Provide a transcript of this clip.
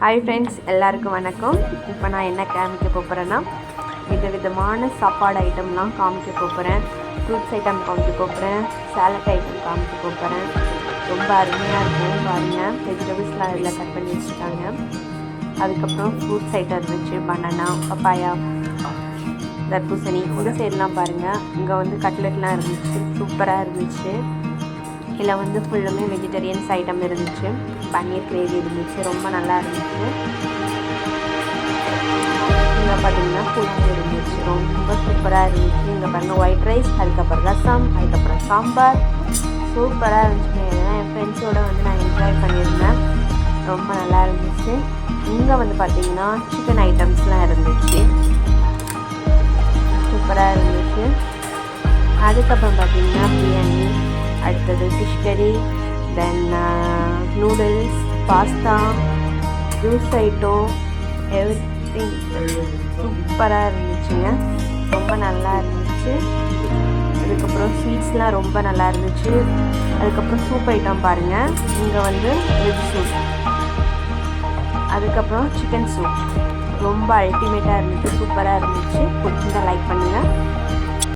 Hi friends, எல்லாருக்கும் வணக்கம். இப்போ நான் என்ன காமிக்க போகிறேன்னா, விதவிதமான சாப்பாடு ஐட்டம்லாம் காமிக்க போகிறேன். ஃப்ரூட்ஸ் ஐட்டம் காமிக்க போகிறேன், சாலட் ஐட்டம் காமிக்க போகிறேன். ரொம்ப அருமையாக இருக்கும் பாருங்கள். வெஜிடபிள்ஸ்லாம் இதில் கட் பண்ணி வச்சுருக்காங்க. அதுக்கப்புறம் ஃப்ரூட்ஸ் ஐட்டம் இருந்துச்சு, பனானா, பப்பாயா, தர்பூசணி. இந்த சைட்லாம் பாருங்கள், இங்கே வந்து கட்லெட்லாம் இருந்துச்சு, சூப்பராக இருந்துச்சு. இதில் வந்து ஃபுல்லுமே வெஜிடேரியன்ஸ் ஐட்டம் இருந்துச்சு. பன்னீர் கிரேவி இருந்துச்சு, ரொம்ப நல்லா இருந்துச்சு. இங்கே பார்த்தீங்கன்னா புளிப்பு இருந்துச்சு, ரொம்ப சூப்பராக இருந்துச்சு. இங்கே பாருங்கள் ஒயிட் ரைஸ், அதுக்கப்புறம் ரசம், அதுக்கப்புறம் சாம்பார், சூப்பராக இருந்துச்சு. ஏன்னா என் ஃப்ரெண்ட்ஸோடு வந்து நான் என்ஜாய் பண்ணியிருந்தேன், ரொம்ப நல்லா இருந்துச்சு. இங்கே வந்து பார்த்திங்கன்னா சிக்கன் ஐட்டம்ஸ்லாம் இருந்துச்சு, சூப்பராக இருந்துச்சு. அதுக்கப்புறம் பார்த்திங்கன்னா பிரியாணி, அடுத்தது fish curry, then noodles, pasta, juice item, everything சூப்பராக இருந்துச்சுங்க, ரொம்ப நல்லா இருந்துச்சு. அதுக்கப்புறம் ஸ்வீட்ஸ்லாம் ரொம்ப நல்லா இருந்துச்சு. அதுக்கப்புறம் சூப் ஐட்டம் பாருங்கள், இங்கே வந்து வெஜ் சூப், அதுக்கப்புறம் சிக்கன் சூப், ரொம்ப அல்டிமேட்டாக இருந்துச்சு, சூப்பராக இருந்துச்சு. பிடிச்சிருந்தா லைக் பண்ணுங்கள்.